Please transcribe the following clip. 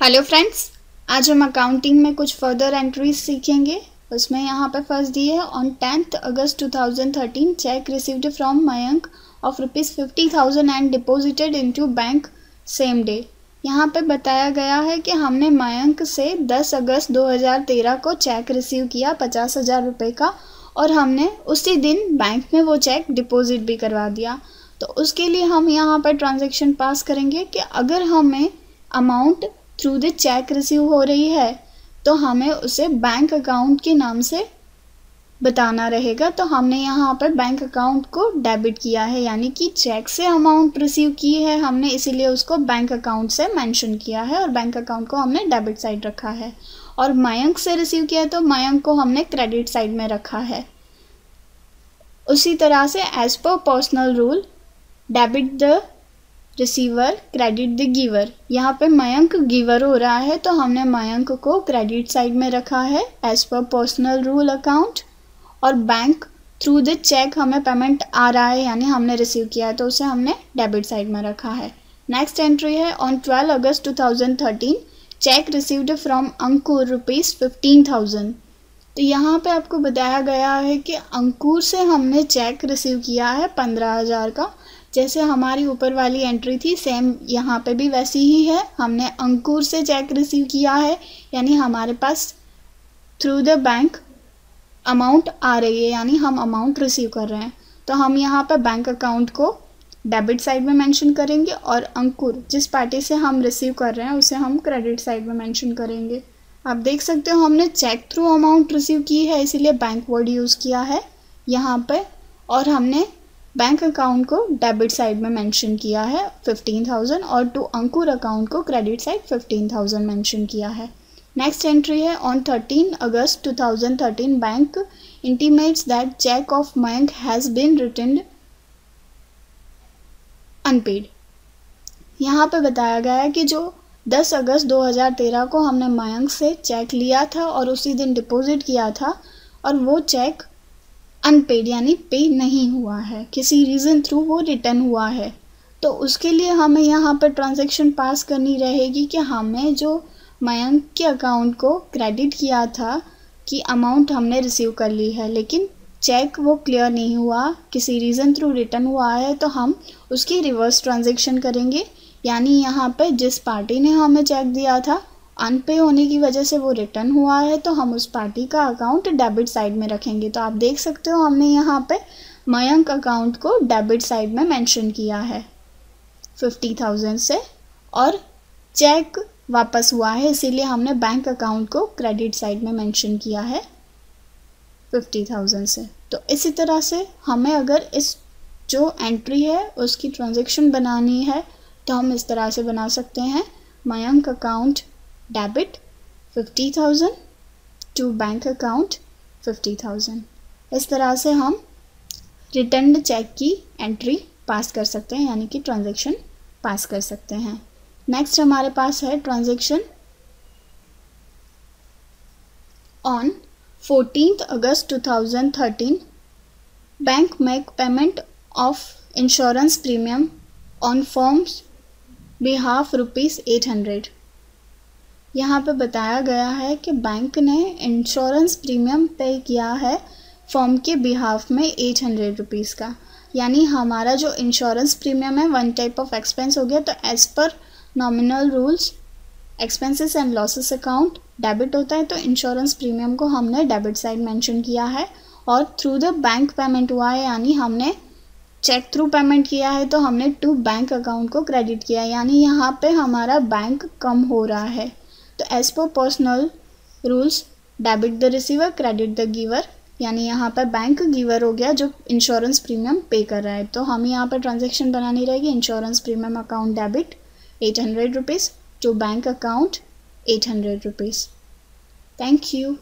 Hello friends, आज हम accounting में कुछ फर्दर एंट्रीज सीखेंगे। उसमें यहाँ पे फर्स्ट दी है on 10th August 2013 cheque received from Mayank of ₹50,000 and deposited into bank same day. यहाँ पे बताया गया है कि हमने मयंक से 10 अगस्त 2013 को चेक रिसीव किया 50,000 रुपये का, और हमने उसी दिन बैंक में वो चेक डिपॉजिट भी करवा दिया। तो उसके लिए हम यहाँ पर ट्रांजैक्शन पास करेंगे कि अगर हमें amount through the check receive हो रही है तो हमें उसे बैंक अकाउंट के नाम से बताना रहेगा। तो हमने यहाँ पर बैंक अकाउंट को डेबिट किया है, यानी कि चेक से अमाउंट रिसीव की है हमने, इसीलिए उसको बैंक अकाउंट से मेंशन किया है और बैंक अकाउंट को हमने डेबिट साइड रखा है। और मयंक से रिसीव किया तो मयंक को हमने क्रेडिट साइड में रखा है। उसी तरह से as per personal rule, debit the receiver credit the giver. यहाँ पे मयंक गिवर हो रहा है तो हमने मयंक को क्रेडिट साइड में रखा है as per personal rule account, और बैंक थ्रू द चेक हमें पेमेंट आ रहा है यानी हमने रिसीव किया है तो उसे हमने डेबिट साइड में रखा है। नेक्स्ट एंट्री है on 12 August 2013 cheque received from Ankur ₹15,000। तो यहाँ पे आपको बताया गया है कि अंकुर से हमने चेक रिसीव किया है 15,000 का। जैसे हमारी ऊपर वाली एंट्री थी सेम यहाँ पे भी वैसी ही है। हमने अंकुर से चेक रिसीव किया है यानी हमारे पास थ्रू द बैंक अमाउंट आ रही है, यानी हम अमाउंट रिसीव कर रहे हैं। तो हम यहाँ पे बैंक अकाउंट को डेबिट साइड में मेंशन करेंगे और अंकुर जिस पार्टी से हम रिसीव कर रहे हैं उसे हम क्रेडिट साइड में मेंशन करेंगे। आप देख सकते हो हमने चेक थ्रू अमाउंट रिसीव की है इसीलिए बैंक वर्ड यूज़ किया है यहाँ पे, और हमने बैंक अकाउंट को डेबिट साइड में मेंशन किया है 15,000 और टू अंकुर अकाउंट को क्रेडिट साइड 15,000 मेंशन किया है। नेक्स्ट एंट्री है on 13 August 2013 bank intimates that cheque of Mayank has been returned unpaid. यहाँ पे बताया गया है कि जो 10 अगस्त 2013 को हमने मयंक से चेक लिया था और उसी दिन डिपॉजिट किया था और वो चेक अनपेड यानी पे नहीं हुआ है, किसी रीज़न थ्रू वो रिटर्न हुआ है। तो उसके लिए हमें यहाँ पर ट्रांजैक्शन पास करनी रहेगी कि हमें जो मयंक के अकाउंट को क्रेडिट किया था कि अमाउंट हमने रिसीव कर ली है लेकिन चेक वो क्लियर नहीं हुआ, किसी रीज़न थ्रू रिटर्न हुआ है, तो हम उसकी रिवर्स ट्रांजैक्शन करेंगे। यानी यहाँ पे जिस पार्टी ने हमें चेक दिया था अनपे होने की वजह से वो रिटर्न हुआ है तो हम उस पार्टी का अकाउंट डेबिट साइड में रखेंगे। तो आप देख सकते हो हमने यहाँ पे मयंक अकाउंट को डेबिट साइड में मेंशन किया है 50,000 से, और चेक वापस हुआ है इसीलिए हमने बैंक अकाउंट को क्रेडिट साइड में मेंशन किया है 50,000 से। तो इसी तरह से हमें अगर इस जो एंट्री है उसकी ट्रांजैक्शन बनानी है तो हम इस तरह से बना सकते हैं, Mayank account debit 50,000 to bank account 50,000। इस तरह से हम रिटर्न्ड चेक की एंट्री पास कर सकते हैं यानी कि ट्रांजैक्शन पास कर सकते हैं। नेक्स्ट हमारे पास है transaction on 14 August 2013 bank make payment of insurance premium on forms behalf ₹800। यहाँ पे बताया गया है कि बैंक ने इंश्योरेंस प्रीमियम पे किया है फॉर्म के बिहाफ में 800 रुपीज़ का, यानी हमारा जो इंश्योरेंस प्रीमियम है वन टाइप ऑफ एक्सपेंस हो गया। तो as per nominal rules expenses and losses account debit होता है, तो इंश्योरेंस प्रीमियम को हमने डेबिट साइड मेंशन किया है और थ्रू द बैंक पेमेंट हुआ है, यानी हमने चेक थ्रू पेमेंट किया है तो हमने टू बैंक अकाउंट को क्रेडिट किया है, यानी यहाँ पे हमारा बैंक कम हो रहा है। तो as per personal rules debit the receiver credit the giver, यानी यहाँ पर बैंक गिवर हो गया जो इंश्योरेंस प्रीमियम पे कर रहा है। तो हमें यहाँ पर ट्रांजैक्शन बनानी रहेगी, insurance premium account debit 800 rupees to bank account 800 rupees. Thank you.